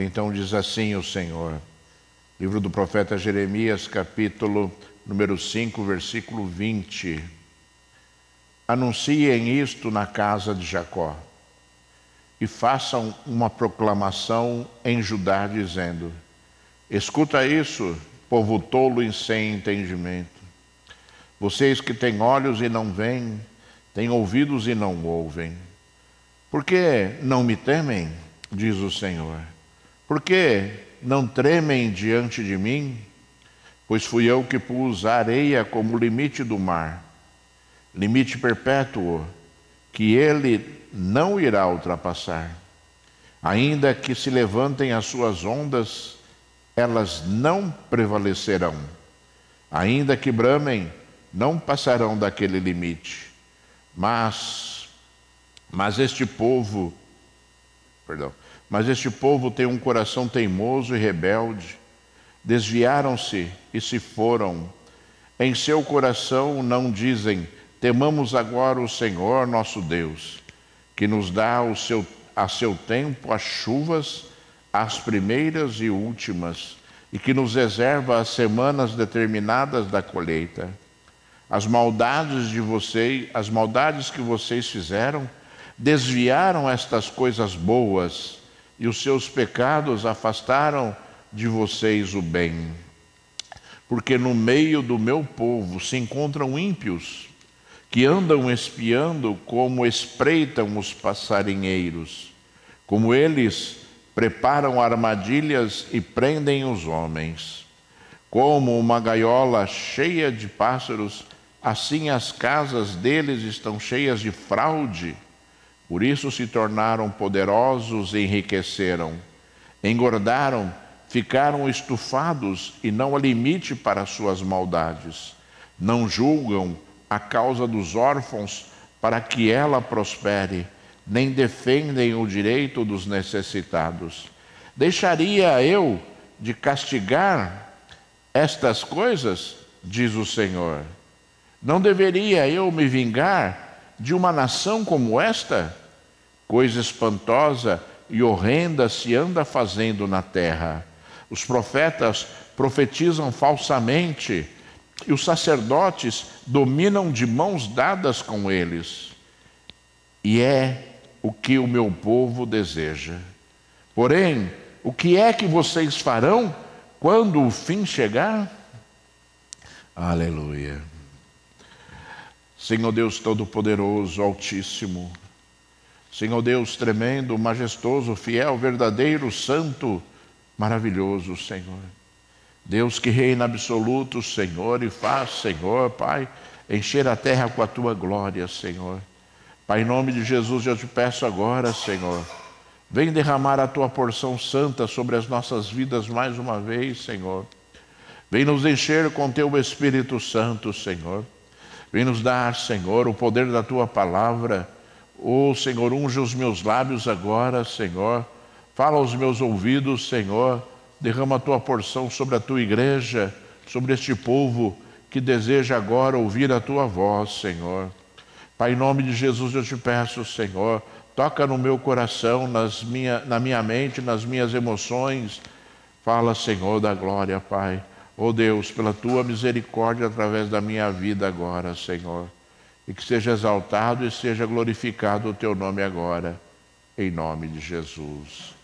Então diz assim o Senhor. Livro do profeta Jeremias, capítulo número 5, versículo 20. Anunciem isto na casa de Jacó e façam uma proclamação em Judá, dizendo: escuta isso, povo tolo e sem entendimento. Vocês que têm olhos e não veem, têm ouvidos e não ouvem. Por que não me temem, diz o Senhor? Por que não tremem diante de mim? Pois fui eu que pus a areia como limite do mar, limite perpétuo, que ele não irá ultrapassar. Ainda que se levantem as suas ondas, elas não prevalecerão. Ainda que bramem, não passarão daquele limite. Mas este povo tem um coração teimoso e rebelde. Desviaram-se e se foram. Em seu coração não dizem: temamos agora o Senhor nosso Deus, que nos dá a seu tempo as chuvas, as primeiras e últimas, e que nos reserva as semanas determinadas da colheita. As maldades que vocês fizeram, desviaram estas coisas boas, e os seus pecados afastaram de vocês o bem. Porque no meio do meu povo se encontram ímpios, que andam espiando como espreitam os passarinheiros. Como eles preparam armadilhas e prendem os homens. Como uma gaiola cheia de pássaros, assim as casas deles estão cheias de fraude. Por isso se tornaram poderosos e enriqueceram. Engordaram, ficaram estufados e não há limite para suas maldades. Não julgam a causa dos órfãos para que ela prospere, nem defendem o direito dos necessitados. Deixaria eu de castigar estas coisas, diz o Senhor? Não deveria eu me vingar de uma nação como esta? Coisa espantosa e horrenda se anda fazendo na terra. Os profetas profetizam falsamente, e os sacerdotes dominam de mãos dadas com eles. E é o que o meu povo deseja. Porém, o que é que vocês farão quando o fim chegar? Aleluia. Senhor Deus Todo-Poderoso, Altíssimo, Senhor Deus tremendo, majestoso, fiel, verdadeiro, santo, maravilhoso, Senhor. Deus que reina absoluto, Senhor, e faz, Senhor, Pai, encher a terra com a Tua glória, Senhor. Pai, em nome de Jesus, eu te peço agora, Senhor, vem derramar a Tua porção santa sobre as nossas vidas mais uma vez, Senhor. Vem nos encher com Teu Espírito Santo, Senhor. Vem nos dar, Senhor, o poder da Tua palavra. Oh, Senhor, unge os meus lábios agora, Senhor. Fala aos meus ouvidos, Senhor. Derrama a Tua porção sobre a Tua igreja, sobre este povo que deseja agora ouvir a Tua voz, Senhor. Pai, em nome de Jesus eu te peço, Senhor, toca no meu coração, na minha mente, nas minhas emoções. Fala, Senhor, da glória, Pai. Oh Deus, pela Tua misericórdia através da minha vida agora, Senhor. E que seja exaltado e seja glorificado o Teu nome agora, em nome de Jesus.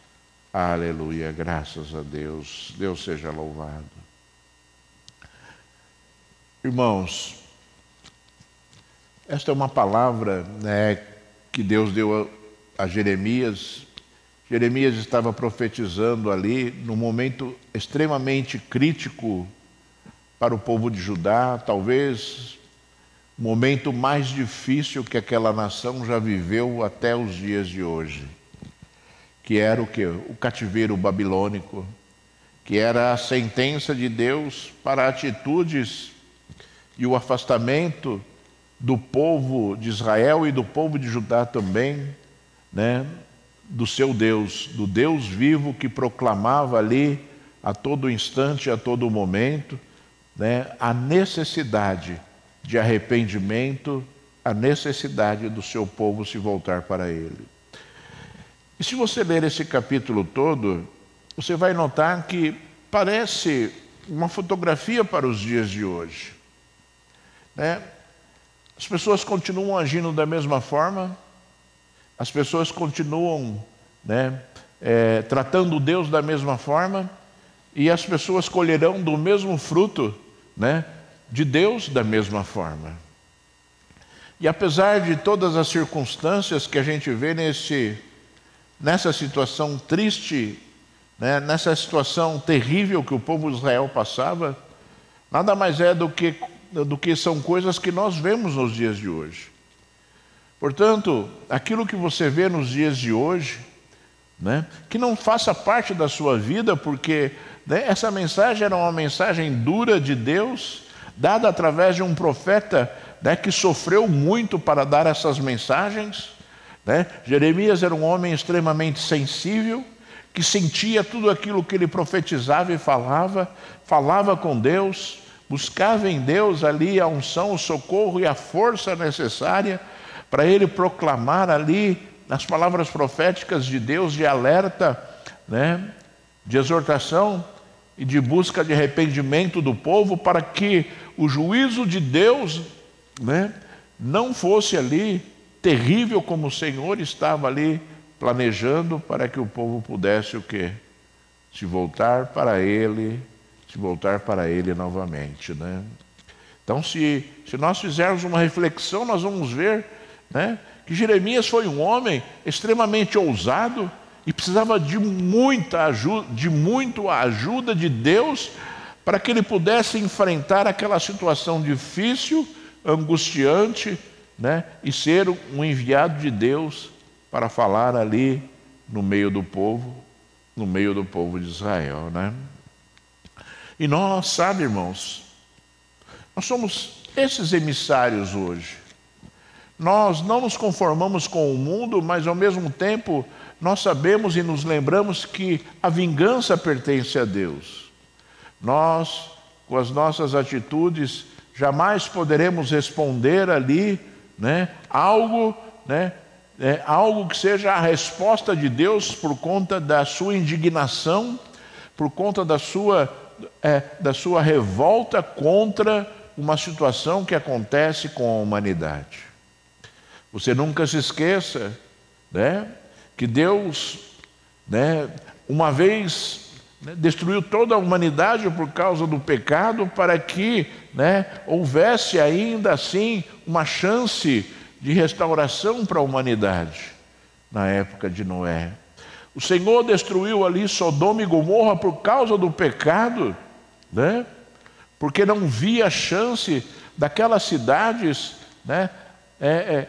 Aleluia, graças a Deus. Deus seja louvado. Irmãos, esta é uma palavra, que Deus deu a Jeremias. Jeremias estava profetizando ali num momento extremamente crítico para o povo de Judá, talvez o momento mais difícil que aquela nação já viveu até os dias de hoje, que era o quê? O cativeiro babilônico, que era a sentença de Deus para atitudes e o afastamento do povo de Israel e do povo de Judá também, do seu Deus, do Deus vivo que proclamava ali a todo instante, a todo momento, a necessidade de arrependimento, a necessidade do seu povo se voltar para Ele. E se você ler esse capítulo todo, você vai notar que parece uma fotografia para os dias de hoje, né? As pessoas continuam agindo da mesma forma, as pessoas continuam, né, tratando Deus da mesma forma, e as pessoas colherão do mesmo fruto, né, de Deus da mesma forma. E apesar de todas as circunstâncias que a gente vê nessa situação triste, né, nessa situação terrível que o povo de Israel passava, nada mais é do que são coisas que nós vemos nos dias de hoje. Portanto, aquilo que você vê nos dias de hoje, né, que não faça parte da sua vida, porque, né, essa mensagem era uma mensagem dura de Deus, dada através de um profeta, né, que sofreu muito para dar essas mensagens, né? Jeremias era um homem extremamente sensível, que sentia tudo aquilo que ele profetizava e falava com Deus, buscava em Deus ali a unção, o socorro e a força necessária para ele proclamar ali as palavras proféticas de Deus, de alerta, né, de exortação e de busca de arrependimento do povo, para que o juízo de Deus, né, não fosse ali terrível, como o Senhor estava ali planejando, para que o povo pudesse o quê? Se voltar para Ele novamente, né? Então, se nós fizermos uma reflexão, nós vamos ver, né, que Jeremias foi um homem extremamente ousado e precisava de muita ajuda de Deus para que ele pudesse enfrentar aquela situação difícil, angustiante, né, e ser um enviado de Deus para falar ali no meio do povo de Israel, né? E nós, sabe, irmãos, nós somos esses emissários hoje. Nós não nos conformamos com o mundo, mas ao mesmo tempo nós sabemos e nos lembramos que a vingança pertence a Deus. Nós, com as nossas atitudes, jamais poderemos responder ali, né, algo que seja a resposta de Deus por conta da sua indignação, por conta da sua revolta contra uma situação que acontece com a humanidade. Você nunca se esqueça, né, que Deus, né, uma vez, né, destruiu toda a humanidade por causa do pecado, para que, né, houvesse ainda assim uma chance de restauração para a humanidade na época de Noé. O Senhor destruiu ali Sodoma e Gomorra por causa do pecado, né, porque não via chance daquelas cidades, né,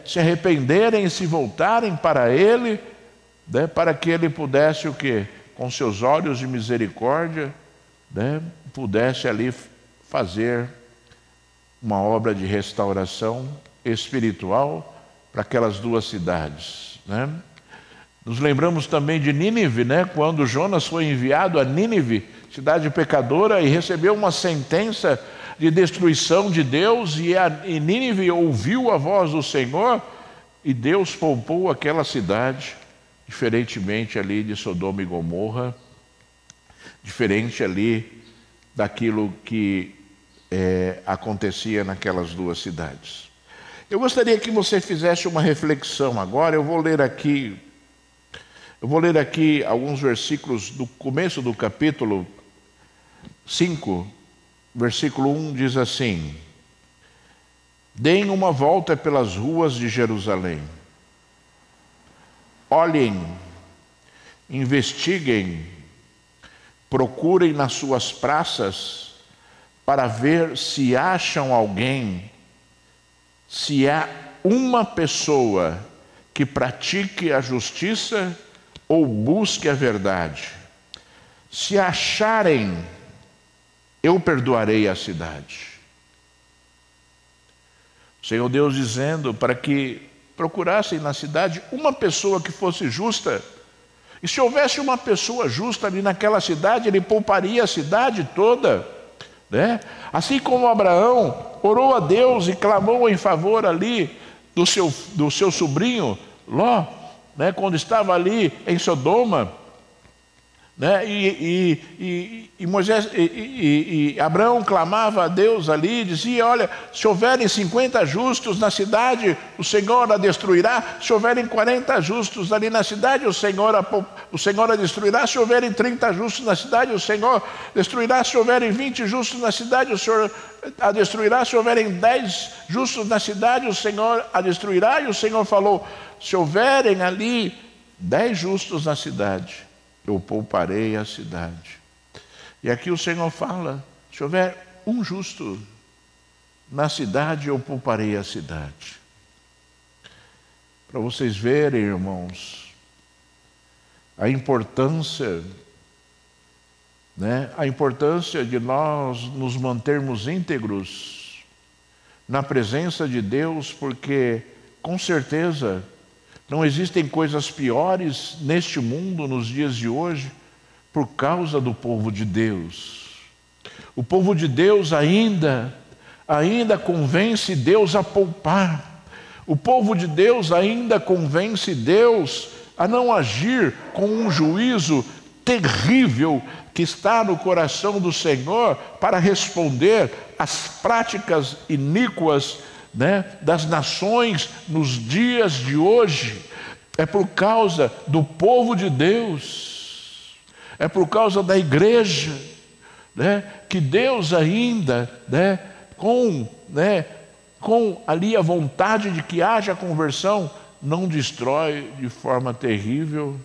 se arrependerem e se voltarem para Ele, né, para que Ele pudesse o quê? Com seus olhos de misericórdia, né, pudesse ali fazer uma obra de restauração espiritual para aquelas duas cidades, né? Nos lembramos também de Nínive, né, quando Jonas foi enviado a Nínive, cidade pecadora, e recebeu uma sentença de destruição de Deus, e Nínive ouviu a voz do Senhor, e Deus poupou aquela cidade, diferentemente ali de Sodoma e Gomorra, diferente ali daquilo que acontecia naquelas duas cidades. Eu gostaria que você fizesse uma reflexão agora. Eu vou ler aqui alguns versículos do começo do capítulo 5, versículo 1 diz assim: deem uma volta pelas ruas de Jerusalém, olhem, investiguem, procurem nas suas praças para ver se acham alguém, se há uma pessoa que pratique a justiça ou busque a verdade. Se acharem, eu perdoarei a cidade. O Senhor Deus dizendo para que procurassem na cidade uma pessoa que fosse justa. E se houvesse uma pessoa justa ali naquela cidade, ele pouparia a cidade toda, né? Assim como Abraão orou a Deus e clamou em favor ali do seu sobrinho Ló, né, quando estava ali em Sodoma, né? E Abraão clamava a Deus ali, dizia: olha, se houverem 50 justos na cidade, o Senhor a destruirá. Se houverem 40 justos ali na cidade, o Senhor a destruirá. Se houverem 30 justos na cidade, o Senhor destruirá. Se houverem 20 justos na cidade, o Senhor a destruirá. Se houverem 10 justos na cidade, o Senhor a destruirá. E o Senhor falou: se houverem ali 10 justos na cidade, eu pouparei a cidade. E aqui o Senhor fala: se houver um justo na cidade, eu pouparei a cidade. Para vocês verem, irmãos, a importância, né? A importância de nós nos mantermos íntegros na presença de Deus, porque com certeza não existem coisas piores neste mundo nos dias de hoje por causa do povo de Deus. O povo de Deus ainda convence Deus a poupar. O povo de Deus ainda convence Deus a não agir com um juízo terrível que está no coração do Senhor para responder às práticas iníquas, né, das nações nos dias de hoje. É por causa do povo de Deus, é por causa da igreja, né, que Deus ainda, com ali a vontade de que haja conversão, não destrói de forma terrível,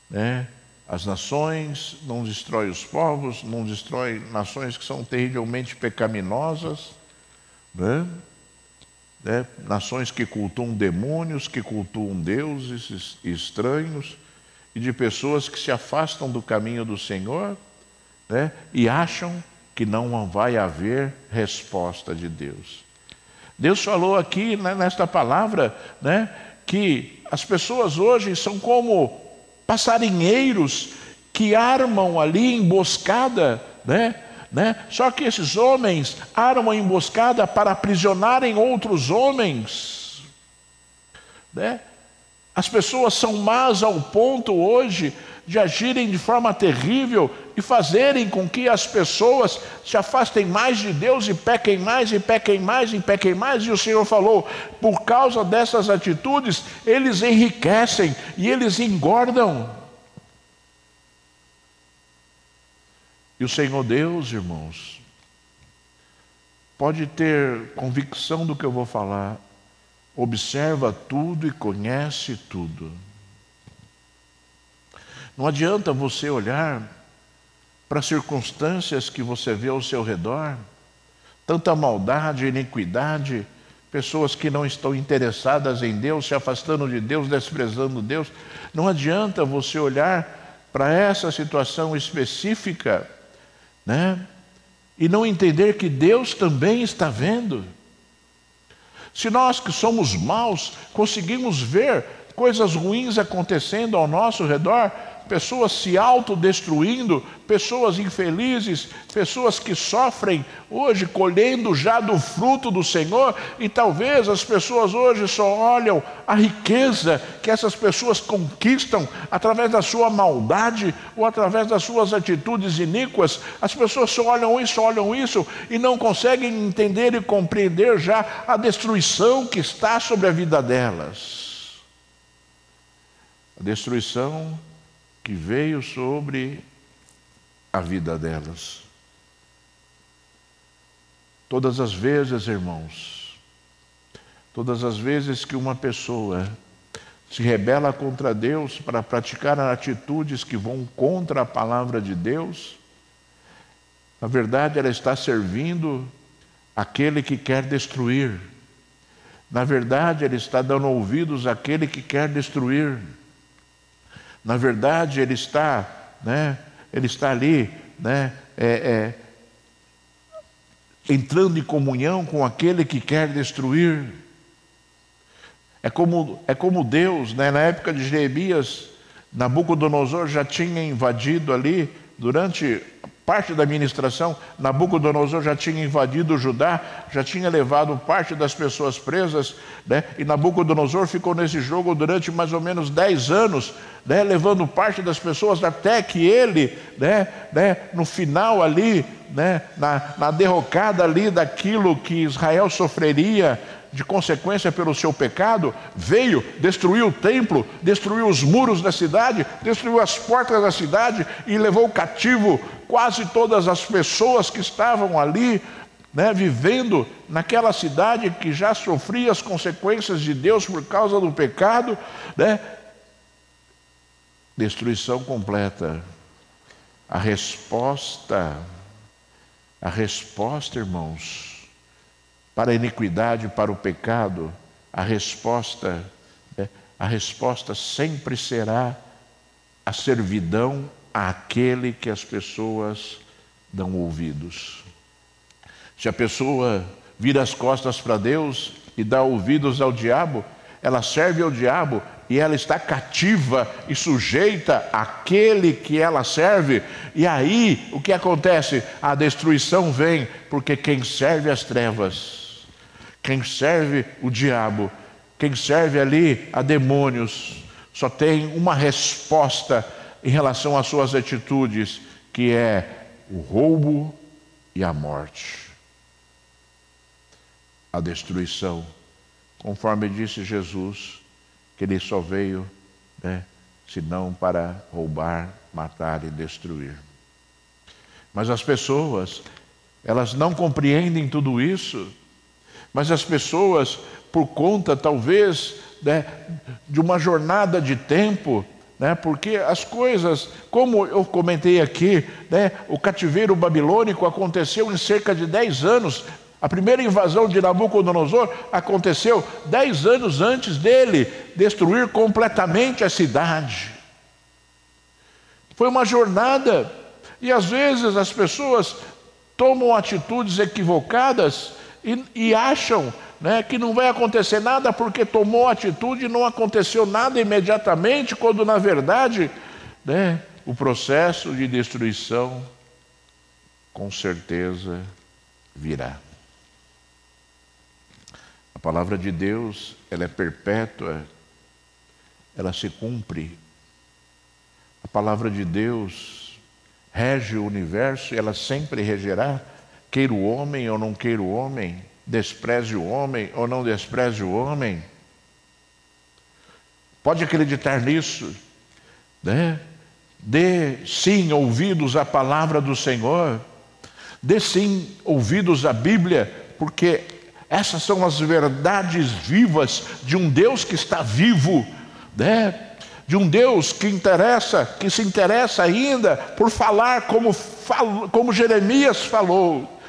né, as nações, não destrói os povos, não destrói nações que são terrivelmente pecaminosas, né? Nações que cultuam demônios, que cultuam deuses estranhos, e de pessoas que se afastam do caminho do Senhor, né? E acham que não vai haver resposta de Deus. Deus falou aqui, né, nesta palavra, né, que as pessoas hoje são como passarinheiros que armam ali emboscada, né? Só que esses homens armam a emboscada para aprisionarem outros homens, né? As pessoas são más ao ponto hoje de agirem de forma terrível e fazerem com que as pessoas se afastem mais de Deus e pequem mais, e pequem mais, e pequem mais. E o Senhor falou: por causa dessas atitudes, eles enriquecem e eles engordam. E o Senhor Deus, irmãos, pode ter convicção do que eu vou falar, observa tudo e conhece tudo. Não adianta você olhar para as circunstâncias que você vê ao seu redor, tanta maldade, iniquidade, pessoas que não estão interessadas em Deus, se afastando de Deus, desprezando Deus. Não adianta você olhar para essa situação específica, né, e não entender que Deus também está vendo. Se nós que somos maus conseguimos ver coisas ruins acontecendo ao nosso redor, pessoas se autodestruindo, pessoas infelizes, pessoas que sofrem hoje colhendo já do fruto do Senhor, e talvez as pessoas hoje só olham a riqueza que essas pessoas conquistam através da sua maldade ou através das suas atitudes iníquas. As pessoas só olham isso e não conseguem entender e compreender já a destruição que está sobre a vida delas. A destruição que veio sobre a vida delas. Todas as vezes, irmãos, todas as vezes que uma pessoa se rebela contra Deus para praticar atitudes que vão contra a palavra de Deus, na verdade ela está servindo aquele que quer destruir. Na verdade ela está dando ouvidos àquele que quer destruir. Na verdade, ele está ali, entrando em comunhão com aquele que quer destruir. É como Deus, né? Na época de Jeremias, Nabucodonosor já tinha invadido ali, durante parte da administração. Nabucodonosor já tinha invadido Judá, já tinha levado parte das pessoas presas, né? E Nabucodonosor ficou nesse jogo durante mais ou menos 10 anos, né? Levando parte das pessoas, até que ele, no final ali, né? na derrocada ali daquilo que Israel sofreria de consequência pelo seu pecado, veio, destruiu o templo, destruiu os muros da cidade, destruiu as portas da cidade e levou cativo quase todas as pessoas que estavam ali, né, vivendo naquela cidade que já sofria as consequências de Deus por causa do pecado, né? Destruição completa. A resposta, irmãos, para a iniquidade, para o pecado, a resposta sempre será a servidão àquele que as pessoas dão ouvidos. Se a pessoa vira as costas para Deus e dá ouvidos ao diabo, ela serve ao diabo e ela está cativa e sujeita àquele que ela serve. E aí, o que acontece? A destruição vem, porque quem serve as trevas, quem serve o diabo, quem serve ali a demônios, só tem uma resposta em relação às suas atitudes, que é o roubo e a morte. A destruição, conforme disse Jesus, que ele só veio, senão para roubar, matar e destruir. Mas as pessoas, elas não compreendem tudo isso, mas as pessoas, por conta talvez de uma jornada de tempo, porque as coisas, como eu comentei aqui, o cativeiro babilônico aconteceu em cerca de 10 anos. A primeira invasão de Nabucodonosor aconteceu 10 anos antes dele destruir completamente a cidade. Foi uma jornada, e às vezes as pessoas tomam atitudes equivocadas e acham, que não vai acontecer nada porque tomou atitude e não aconteceu nada imediatamente, quando na verdade, o processo de destruição com certeza virá. A palavra de Deus, ela é perpétua, ela se cumpre. A palavra de Deus rege o universo e ela sempre regerá, queira o homem ou não queira o homem, despreze o homem ou não despreze o homem. Pode acreditar nisso, Dê sim ouvidos à palavra do Senhor, dê sim ouvidos à Bíblia, porque essas são as verdades vivas de um Deus que está vivo, de um Deus que se interessa ainda por falar como Jeremias falou,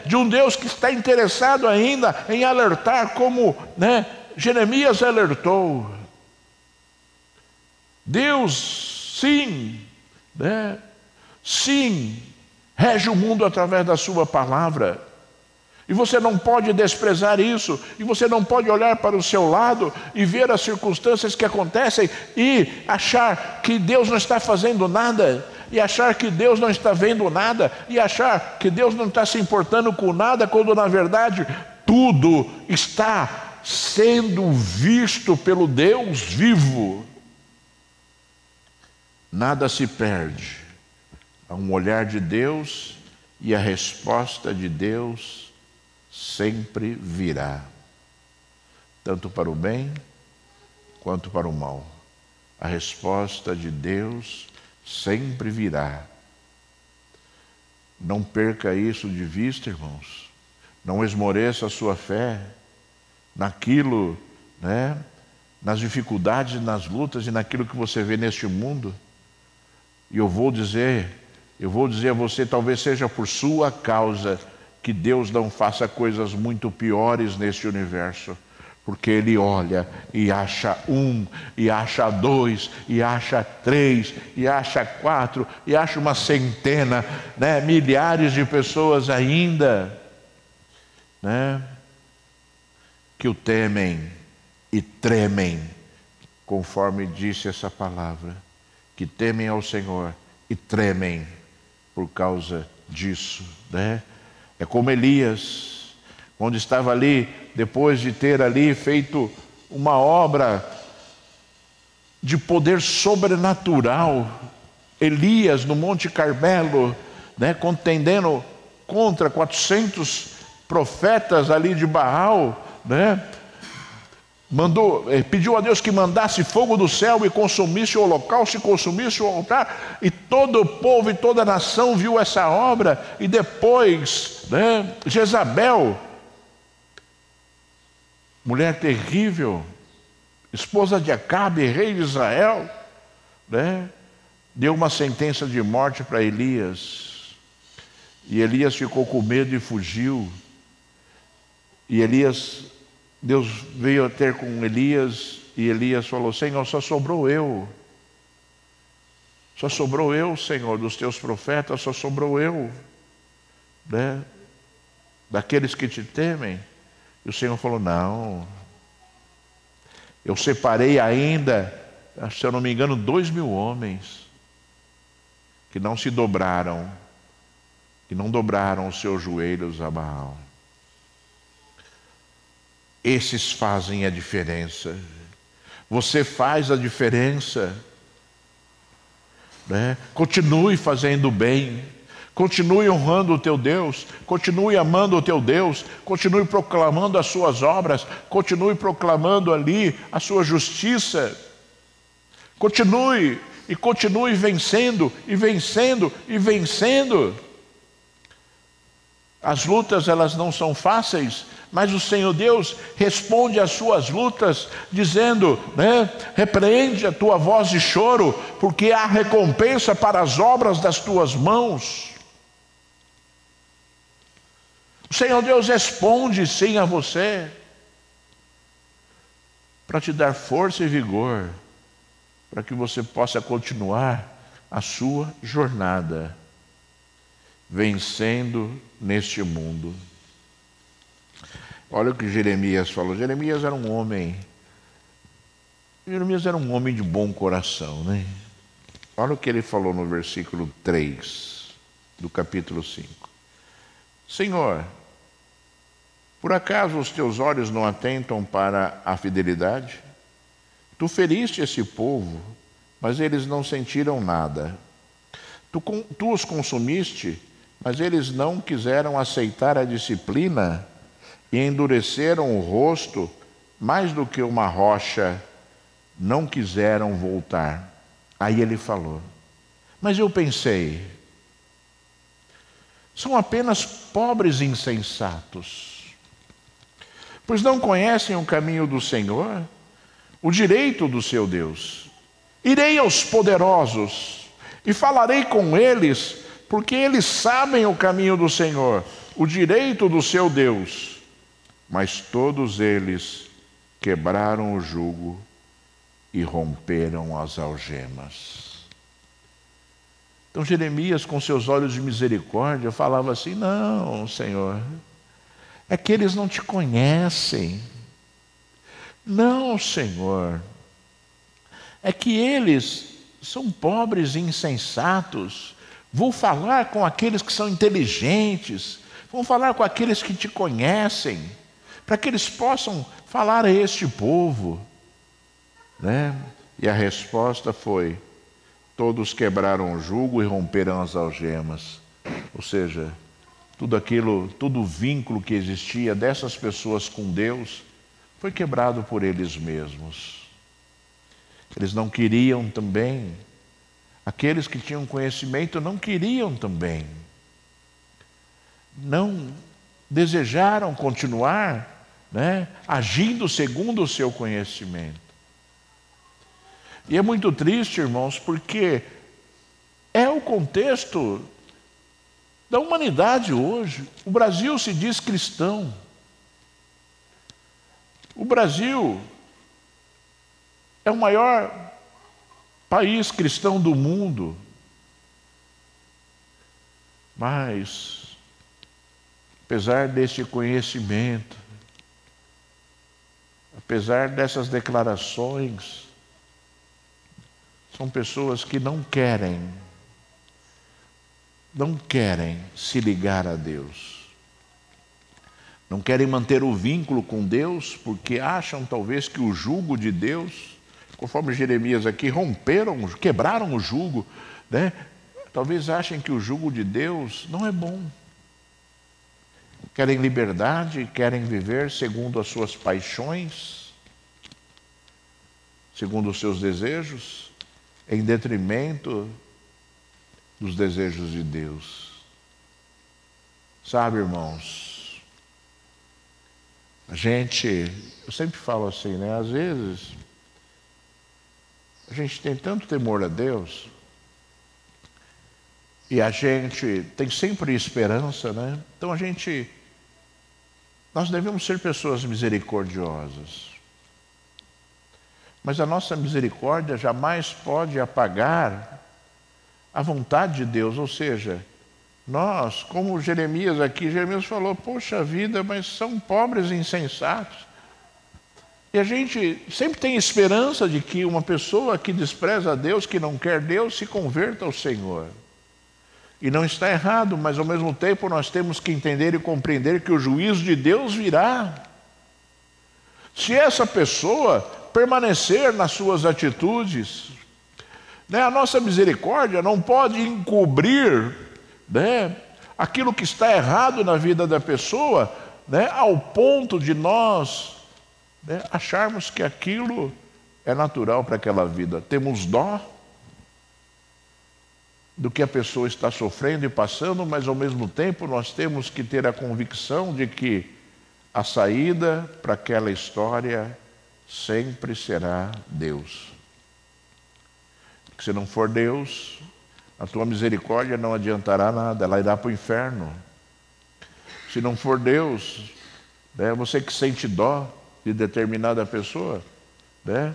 de um Deus que está interessado ainda em alertar como Jeremias alertou. Deus, sim, sim, rege o mundo através da sua palavra. E você não pode desprezar isso, e você não pode olhar para o seu lado e ver as circunstâncias que acontecem e achar que Deus não está fazendo nada, e achar que Deus não está vendo nada, e achar que Deus não está se importando com nada, quando na verdade tudo está sendo visto pelo Deus vivo. Nada se perde a um olhar de Deus, e a resposta de Deus sempre virá, tanto para o bem quanto para o mal. A resposta de Deus sempre virá. Não perca isso de vista, irmãos. Não esmoreça a sua fé naquilo, nas dificuldades, nas lutas e naquilo que você vê neste mundo. E eu vou dizer a você, talvez seja por sua causa que Deus não faça coisas muito piores neste universo, porque Ele olha e acha 1, e acha 2, e acha 3, e acha 4, e acha uma centena, milhares de pessoas ainda, que o temem e tremem, conforme disse essa palavra, que temem ao Senhor e tremem, por causa disso, né? É como Elias, onde estava ali, depois de ter ali feito uma obra de poder sobrenatural, Elias no Monte Carmelo, né, contendendo contra 400 profetas ali de Baal, né? Pediu a Deus que mandasse fogo do céu e consumisse o holocausto e consumisse o altar, e todo o povo e toda a nação viu essa obra. E depois, né, Jezabel, mulher terrível, esposa de Acabe, rei de Israel, né, deu uma sentença de morte para Elias. E Elias ficou com medo e fugiu. E Deus veio a ter com Elias, e Elias falou: Senhor, só sobrou eu. Só sobrou eu, Senhor, dos teus profetas, só sobrou eu, né, daqueles que te temem. E o Senhor falou: não, eu separei ainda, se eu não me engano, 2.000 homens que não se dobraram, que não dobraram os seus joelhos a Baal. Esses fazem a diferença. Você faz a diferença, né? Continue fazendo bem, continue honrando o teu Deus, continue amando o teu Deus, continue proclamando as suas obras, continue proclamando ali a sua justiça, continue vencendo e vencendo e vencendo. As lutas, elas não são fáceis, mas o Senhor Deus responde às suas lutas dizendo, né, repreende a tua voz de choro, porque há recompensa para as obras das tuas mãos. O Senhor Deus responde sim a você, para te dar força e vigor, para que você possa continuar a sua jornada, vencendo neste mundo. Olha o que Jeremias falou. Jeremias era um homem de bom coração, né? Olha o que ele falou no versículo 3 do capítulo 5. Senhor, por acaso os teus olhos não atentam para a fidelidade? Tu feriste esse povo, mas eles não sentiram nada. Tu os consumiste, mas eles não quiseram aceitar a disciplina e endureceram o rosto mais do que uma rocha, não quiseram voltar. Aí ele falou, mas eu pensei, são apenas pobres insensatos, pois não conhecem o caminho do Senhor, o direito do seu Deus. Irei aos poderosos e falarei com eles, porque eles sabem o caminho do Senhor, o direito do seu Deus. Mas todos eles quebraram o jugo e romperam as algemas. Então Jeremias, com seus olhos de misericórdia, falava assim, não, Senhor, é que eles não te conhecem. Não, Senhor, é que eles são pobres e insensatos. Vou falar com aqueles que são inteligentes, vou falar com aqueles que te conhecem, para que eles possam falar a este povo, né? E a resposta foi, todos quebraram o jugo e romperam as algemas. Ou seja, todo o vínculo que existia dessas pessoas com Deus foi quebrado por eles mesmos. Eles não queriam também, aqueles que tinham conhecimento não queriam também, não desejaram continuar, né, agindo segundo o seu conhecimento. E é muito triste, irmãos, porque é o contexto da humanidade hoje. O Brasil se diz cristão. O Brasil é o maior país cristão do mundo. Mas, apesar deste conhecimento, apesar dessas declarações, são pessoas que não querem não querem se ligar a Deus. Não querem manter o vínculo com Deus porque acham talvez que o jugo de Deus, conforme Jeremias aqui, quebraram o jugo, né? Talvez achem que o jugo de Deus não é bom. Querem liberdade, querem viver segundo as suas paixões, segundo os seus desejos, em detrimento dos desejos de Deus. Sabe, irmãos, eu sempre falo assim, né? Às vezes, a gente tem tanto temor a Deus, e a gente tem sempre esperança, né? Então nós devemos ser pessoas misericordiosas. Mas a nossa misericórdia jamais pode apagar a vontade de Deus, ou seja, nós, como Jeremias aqui, Jeremias falou, poxa vida, mas são pobres e insensatos. E a gente sempre tem esperança de que uma pessoa que despreza a Deus, que não quer Deus, se converta ao Senhor. E não está errado, mas ao mesmo tempo nós temos que entender e compreender que o juízo de Deus virá. Se essa pessoa permanecer nas suas atitudes, né, a nossa misericórdia não pode encobrir, né, aquilo que está errado na vida da pessoa, né, ao ponto de nós, né, acharmos que aquilo é natural para aquela vida. Temos dó do que a pessoa está sofrendo e passando, mas ao mesmo tempo nós temos que ter a convicção de que a saída para aquela história sempre será Deus. Porque se não for Deus, a tua misericórdia não adiantará nada, ela irá para o inferno. Se não for Deus, né, você que sente dó de determinada pessoa, né,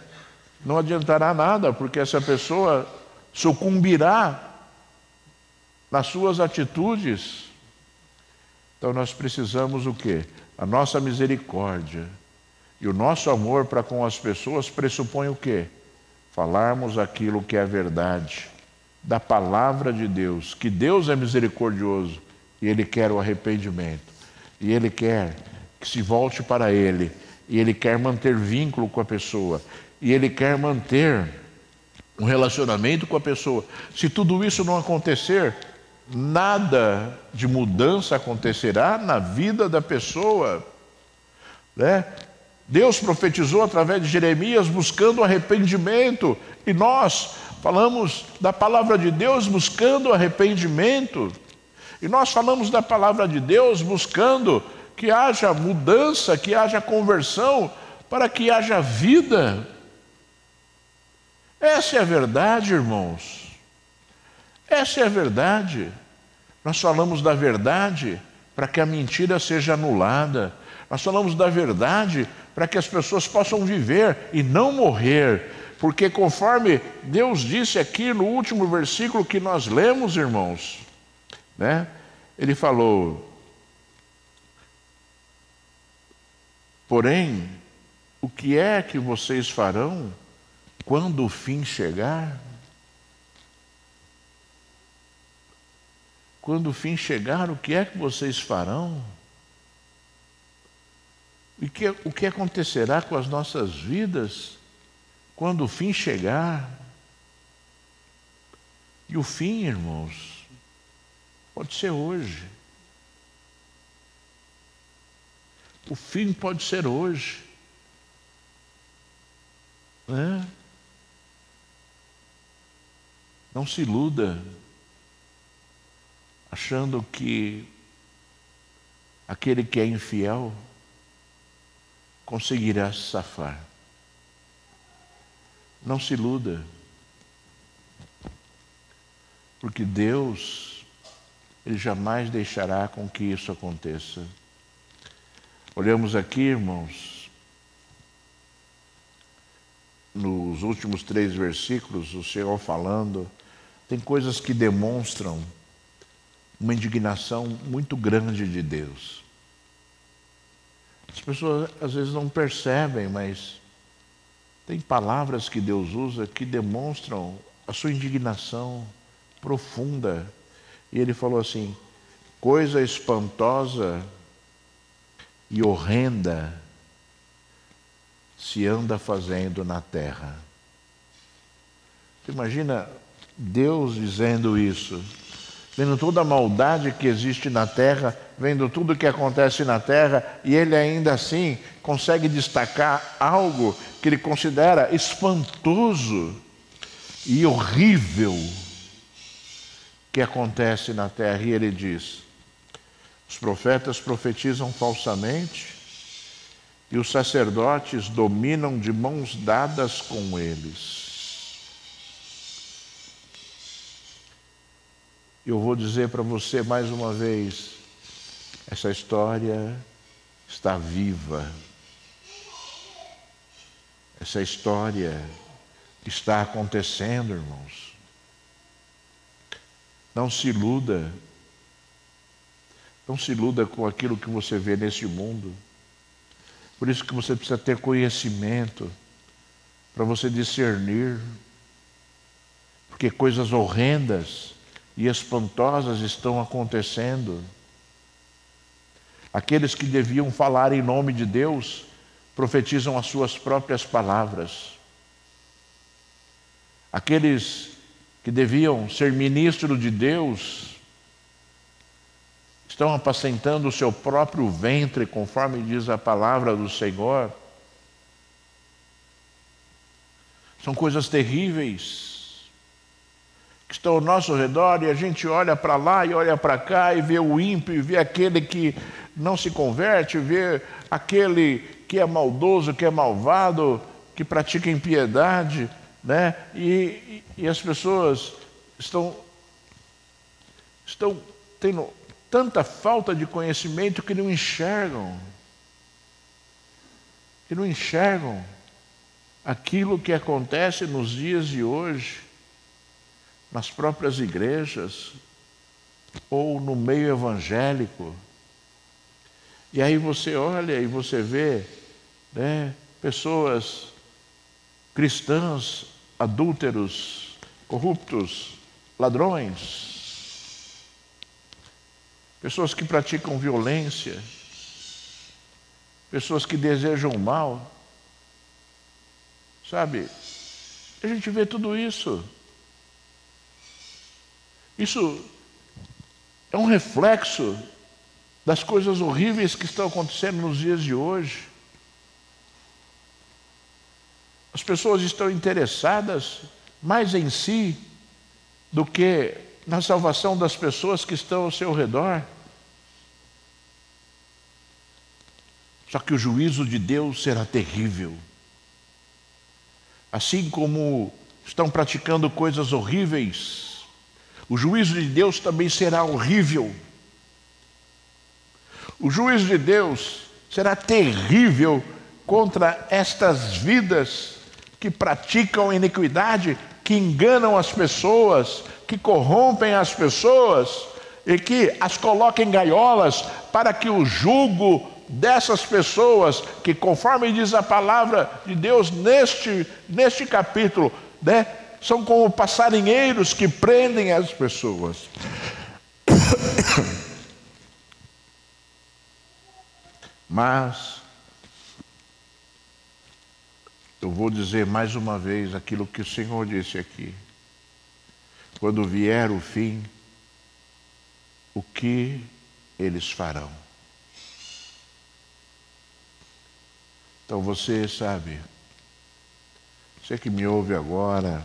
não adiantará nada, porque essa pessoa sucumbirá nas suas atitudes. Então nós precisamos o quê? A nossa misericórdia e o nosso amor para com as pessoas pressupõe o quê? Falarmos aquilo que é verdade, da palavra de Deus, que Deus é misericordioso e Ele quer o arrependimento, e Ele quer que se volte para Ele, e Ele quer manter vínculo com a pessoa, e Ele quer manter um relacionamento com a pessoa. Se tudo isso não acontecer, nada de mudança acontecerá na vida da pessoa, né? Deus profetizou através de Jeremias buscando arrependimento, e nós falamos da palavra de Deus buscando arrependimento, e nós falamos da palavra de Deus buscando que haja mudança, que haja conversão, para que haja vida. Essa é a verdade, irmãos. Essa é a verdade. Nós falamos da verdade para que a mentira seja anulada. Nós falamos da verdade para que as pessoas possam viver e não morrer. Porque conforme Deus disse aqui no último versículo que nós lemos, irmãos, né? Ele falou, porém, o que é que vocês farão quando o fim chegar? Quando o fim chegar, o que é que vocês farão? O que acontecerá com as nossas vidas quando o fim chegar? E o fim, irmãos, pode ser hoje. O fim pode ser hoje. Né? Não se iluda achando que aquele que é infiel conseguirá se safar. Não se iluda, porque Deus, Ele jamais deixará com que isso aconteça. Olhamos aqui, irmãos, nos últimos 3 versículos, o Senhor falando, tem coisas que demonstram uma indignação muito grande de Deus. As pessoas às vezes não percebem, mas tem palavras que Deus usa que demonstram a sua indignação profunda. E ele falou assim: coisa espantosa e horrenda se anda fazendo na terra. Você imagina Deus dizendo isso, vendo toda a maldade que existe na terra, vendo tudo que acontece na terra, e ele ainda assim consegue destacar algo que ele considera espantoso e horrível que acontece na terra. E ele diz: os profetas profetizam falsamente e os sacerdotes dominam de mãos dadas com eles. Eu vou dizer para você mais uma vez, essa história está viva. Essa história está acontecendo, irmãos. Não se iluda. Não se iluda com aquilo que você vê nesse mundo. Por isso que você precisa ter conhecimento, para você discernir. Porque coisas horrendas e espantosas estão acontecendo. Aqueles que deviam falar em nome de Deus profetizam as suas próprias palavras. Aqueles que deviam ser ministros de Deus estão apacentando o seu próprio ventre, conforme diz a palavra do Senhor. São coisas terríveis que estão ao nosso redor, e a gente olha para lá e olha para cá e vê o ímpio, e vê aquele que não se converte, vê aquele que é maldoso, que é malvado, que pratica impiedade, né? E as pessoas estão tendo tanta falta de conhecimento que não enxergam aquilo que acontece nos dias de hoje, nas próprias igrejas ou no meio evangélico. E aí você olha e você vê, né, pessoas cristãs, adúlteros, corruptos, ladrões, pessoas que praticam violência, pessoas que desejam o mal, sabe? A gente vê tudo isso. Isso é um reflexo das coisas horríveis que estão acontecendo nos dias de hoje. As pessoas estão interessadas mais em si do que na salvação das pessoas que estão ao seu redor. Só que o juízo de Deus será terrível. Assim como estão praticando coisas horríveis, o juízo de Deus também será horrível. O juízo de Deus será terrível contra estas vidas que praticam iniquidade, que enganam as pessoas, que corrompem as pessoas e que as colocam em gaiolas para que o jugo dessas pessoas, que conforme diz a palavra de Deus neste capítulo, né, são como passarinheiros que prendem as pessoas. Mas eu vou dizer mais uma vez aquilo que o Senhor disse aqui. Quando vier o fim, o que eles farão? Então você sabe, você que me ouve agora,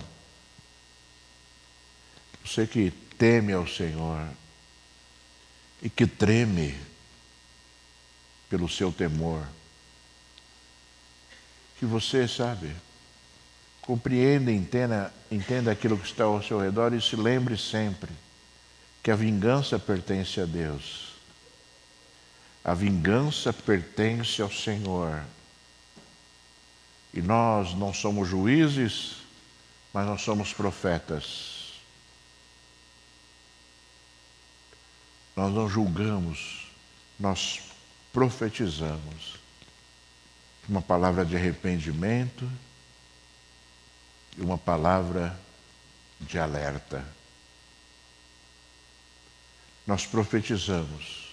você que teme ao Senhor e que treme pelo seu temor, que você, sabe, compreenda, entenda aquilo que está ao seu redor e se lembre sempre que a vingança pertence a Deus. A vingança pertence ao Senhor. E nós não somos juízes, mas nós somos profetas. Nós não julgamos, nós profetizamos. Uma palavra de arrependimento e uma palavra de alerta. nós profetizamos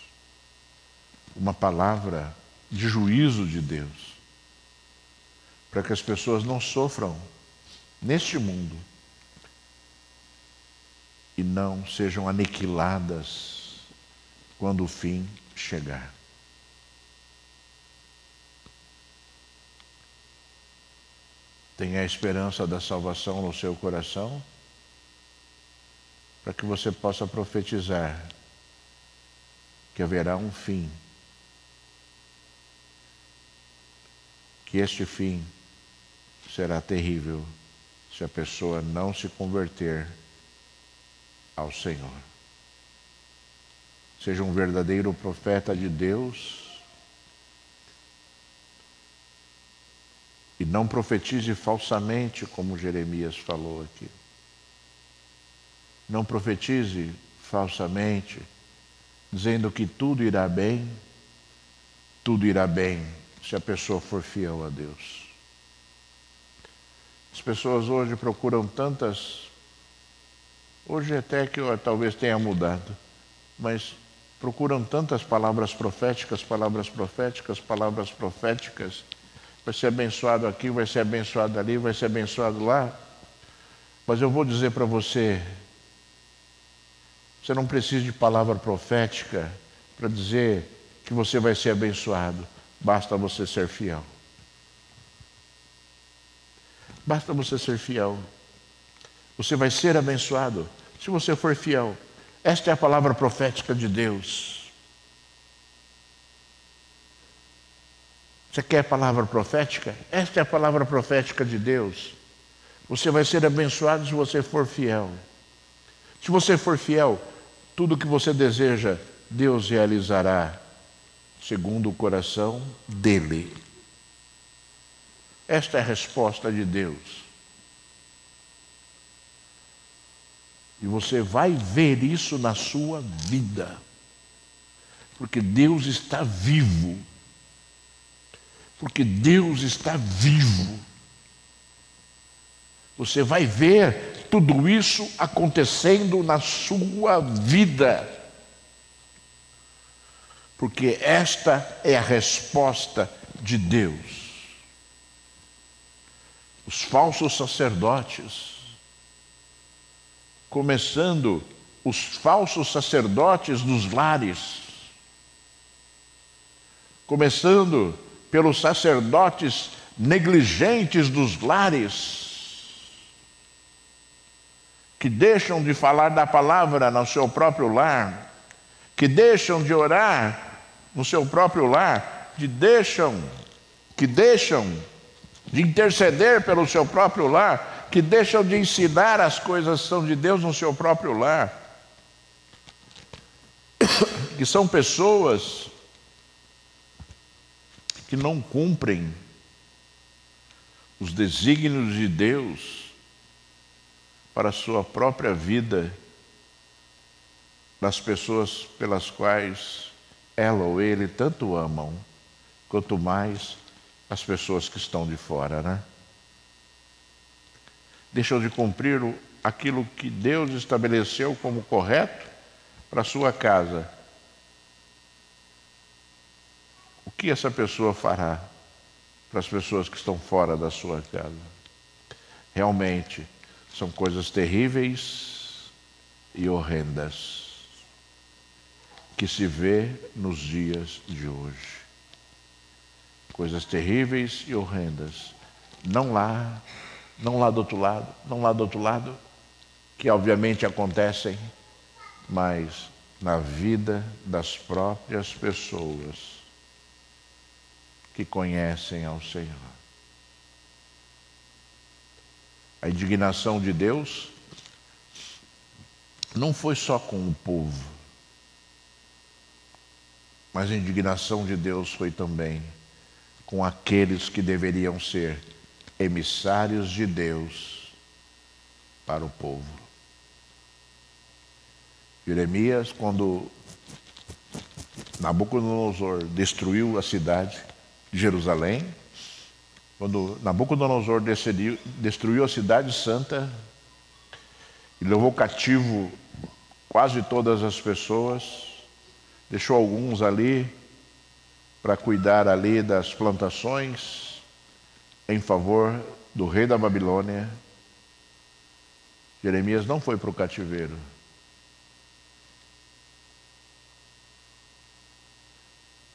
uma palavra de juízo de Deus, para que as pessoas não sofram neste mundo e não sejam aniquiladas quando o fim chegar. Tenha a esperança da salvação no seu coração, para que você possa profetizar que haverá um fim, que este fim será terrível se a pessoa não se converter ao Senhor. Seja um verdadeiro profeta de Deus e não profetize falsamente, como Jeremias falou aqui. Não profetize falsamente, dizendo que tudo irá bem se a pessoa for fiel a Deus. As pessoas hoje procuram tantas, hoje até que talvez tenha mudado, mas procuram tantas palavras proféticas, vai ser abençoado aqui, vai ser abençoado ali, vai ser abençoado lá. Mas eu vou dizer para você, você não precisa de palavra profética para dizer que você vai ser abençoado. Basta você ser fiel. Basta você ser fiel. Você vai ser abençoado se você for fiel. Esta é a palavra profética de Deus. Você quer a palavra profética? Esta é a palavra profética de Deus. Você vai ser abençoado se você for fiel. Se você for fiel, tudo que você deseja, Deus realizará segundo o coração dele. Esta é a resposta de Deus. E você vai ver isso na sua vida. Porque Deus está vivo. Porque Deus está vivo. Você vai ver tudo isso acontecendo na sua vida. Porque esta é a resposta de Deus. Os falsos sacerdotes, começando os falsos sacerdotes dos lares, começando pelos sacerdotes negligentes dos lares, que deixam de falar da palavra no seu próprio lar, que deixam de orar no seu próprio lar, que deixam de interceder pelo seu próprio lar, que deixam de ensinar as coisas que são de Deus no seu próprio lar, que são pessoas que não cumprem os desígnios de Deus para a sua própria vida, das pessoas pelas quais ela ou ele tanto amam, quanto mais as pessoas que estão de fora, né? Deixam de cumprir aquilo que Deus estabeleceu como correto para a sua casa. O que essa pessoa fará para as pessoas que estão fora da sua casa? Realmente, são coisas terríveis e horrendas que se vê nos dias de hoje. Coisas terríveis e horrendas. Não lá do outro lado, que obviamente acontecem, mas na vida das próprias pessoas que conhecem ao Senhor. A indignação de Deus não foi só com o povo, mas a indignação de Deus foi também com aqueles que deveriam ser emissários de Deus para o povo. Jeremias, quando Nabucodonosor destruiu a cidade de Jerusalém, quando Nabucodonosor destruiu a cidade santa e levou cativo quase todas as pessoas, deixou alguns ali para cuidar ali das plantações em favor do rei da Babilônia. Jeremias não foi para o cativeiro.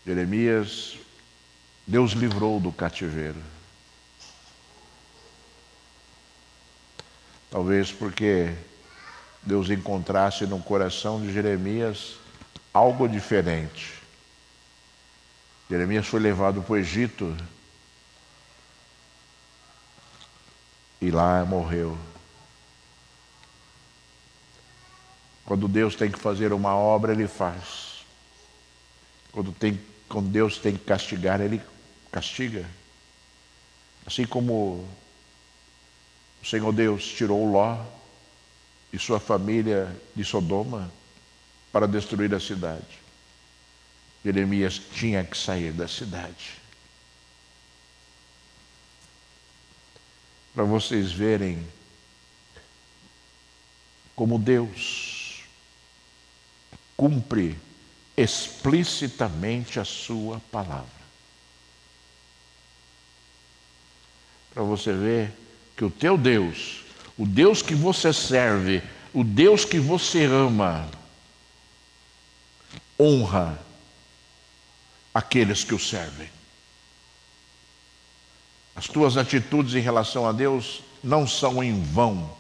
Jeremias, Deus livrou do cativeiro. Talvez porque Deus encontrasse no coração de Jeremias algo diferente. Jeremias foi levado para o Egito e lá morreu. Quando Deus tem que fazer uma obra, Ele faz. Quando Deus tem que castigar, Ele castiga. Assim como o Senhor Deus tirou Ló e sua família de Sodoma para destruir a cidade. Jeremias tinha que sair da cidade. Para vocês verem como Deus cumpre explicitamente a sua palavra. Para você ver que o teu Deus, o Deus que você serve, o Deus que você ama, honra aqueles que o servem. As tuas atitudes em relação a Deus não são em vão.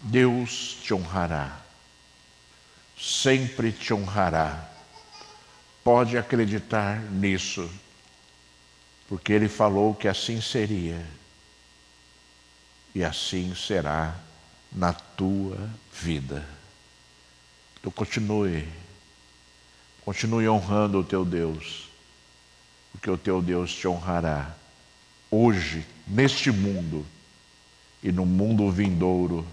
Deus te honrará. Sempre te honrará. Pode acreditar nisso, porque Ele falou que assim seria. E assim será na tua vida. Então continue honrando o teu Deus, porque o teu Deus te honrará hoje, neste mundo, e no mundo vindouro,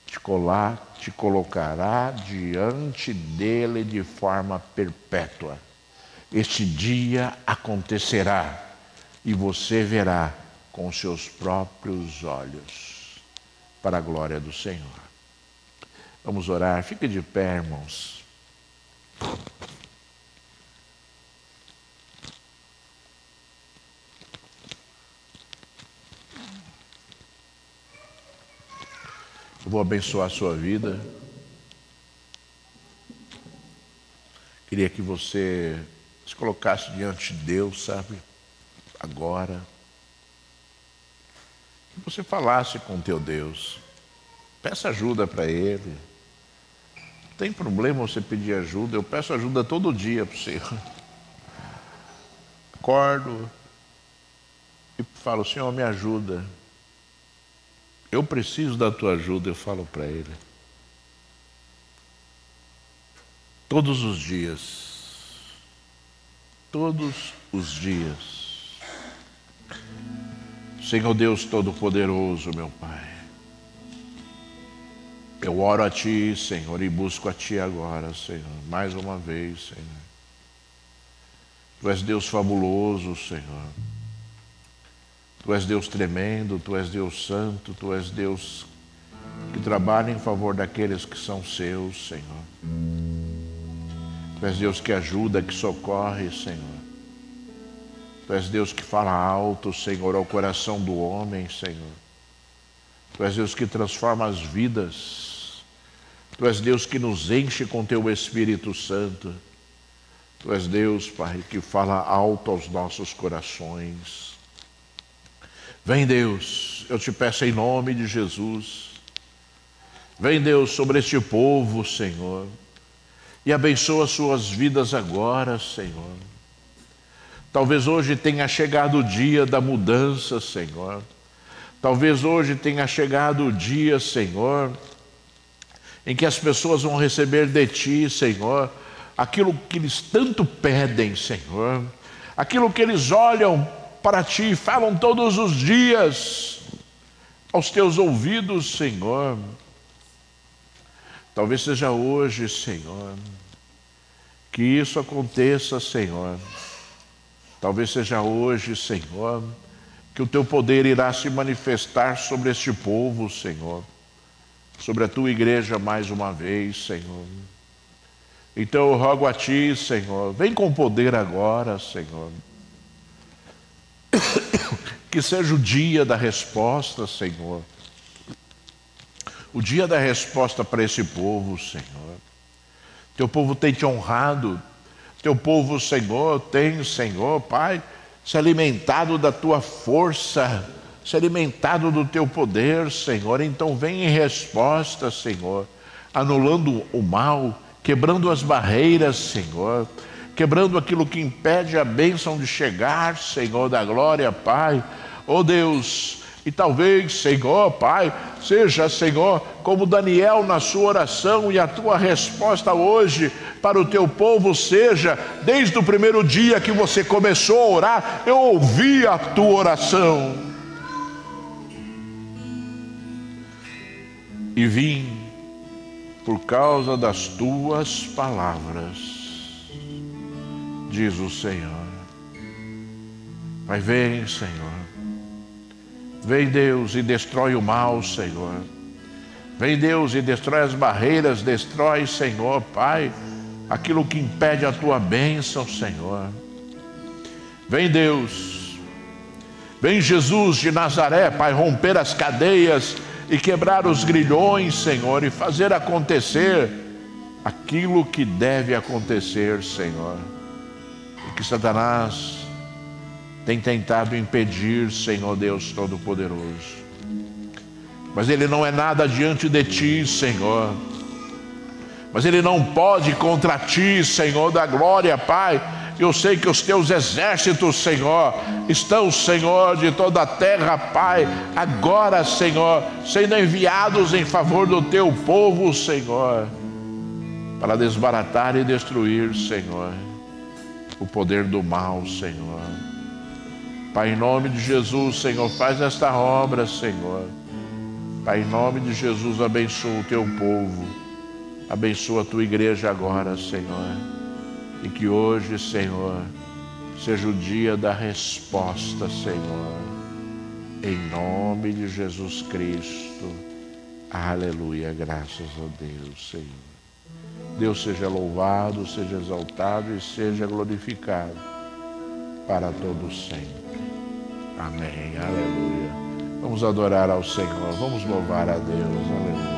te colocará diante dele de forma perpétua. Este dia acontecerá e você verá com seus próprios olhos, para a glória do Senhor. Vamos orar, fique de pé, irmãos. Eu vou abençoar a sua vida. Queria que você se colocasse diante de Deus, sabe? Agora. Que você falasse com o teu Deus. Peça ajuda para Ele. Não tem problema você pedir ajuda. Eu peço ajuda todo dia para o Senhor. Acordo e falo, Senhor, me ajuda. Eu preciso da tua ajuda, eu falo para Ele. Todos os dias. Todos os dias. Senhor Deus Todo-Poderoso, meu Pai. Eu oro a Ti, Senhor, e busco a Ti agora, Senhor. Mais uma vez, Senhor. Tu és Deus fabuloso, Senhor. Tu és Deus tremendo, Tu és Deus santo, Tu és Deus que trabalha em favor daqueles que são seus, Senhor. Tu és Deus que ajuda, que socorre, Senhor. Tu és Deus que fala alto, Senhor, ao coração do homem, Senhor. Tu és Deus que transforma as vidas. Tu és Deus que nos enche com Teu Espírito Santo. Tu és Deus, Pai, que fala alto aos nossos corações. Vem, Deus, eu te peço em nome de Jesus. Vem, Deus, sobre este povo, Senhor, e abençoa suas vidas agora, Senhor. Talvez hoje tenha chegado o dia da mudança, Senhor. Talvez hoje tenha chegado o dia, Senhor, em que as pessoas vão receber de Ti, Senhor, aquilo que eles tanto pedem, Senhor. Aquilo que eles olham para Ti, falam todos os dias aos Teus ouvidos, Senhor. Talvez seja hoje, Senhor, que isso aconteça, Senhor. Talvez seja hoje, Senhor, que o Teu poder irá se manifestar sobre este povo, Senhor. sobre a tua igreja mais uma vez, Senhor. Então eu rogo a ti, Senhor, vem com poder agora, Senhor. Que seja o dia da resposta, Senhor. O dia da resposta para esse povo, Senhor. Teu povo tem te honrado. Teu povo, Senhor, tem, Senhor, Pai, se alimentado da tua força, se alimentado do teu poder, Senhor. Então vem em resposta, Senhor, anulando o mal, quebrando as barreiras, Senhor, quebrando aquilo que impede a bênção de chegar, Senhor, da glória, Pai. Oh Deus, e talvez, Senhor, Pai, seja, Senhor, como Daniel na sua oração, e a tua resposta hoje para o teu povo seja, desde o primeiro dia que você começou a orar, eu ouvi a tua oração e vim por causa das tuas palavras, diz o Senhor. Mas vem, Senhor. Vem, Deus, e destrói o mal, Senhor. Vem, Deus, e destrói as barreiras, destrói, Senhor, Pai, aquilo que impede a tua bênção, Senhor. Vem, Deus. Vem, Jesus de Nazaré, Pai, romper as cadeias e quebrar os grilhões, Senhor, e fazer acontecer aquilo que deve acontecer, Senhor. E que Satanás tem tentado impedir, Senhor Deus Todo-Poderoso. Mas ele não é nada diante de ti, Senhor. Mas ele não pode contra ti, Senhor da glória, Pai. Eu sei que os teus exércitos, Senhor, estão, Senhor, de toda a terra, Pai, agora, Senhor, sendo enviados em favor do teu povo, Senhor, para desbaratar e destruir, Senhor, o poder do mal, Senhor. Pai, em nome de Jesus, Senhor, faz esta obra, Senhor. Pai, em nome de Jesus, abençoa o teu povo. Abençoa a tua igreja agora, Senhor. E que hoje, Senhor, seja o dia da resposta, Senhor. Em nome de Jesus Cristo. Aleluia, graças a Deus, Senhor. Deus seja louvado, seja exaltado e seja glorificado para todos sempre. Amém, aleluia. Vamos adorar ao Senhor, vamos louvar a Deus, aleluia.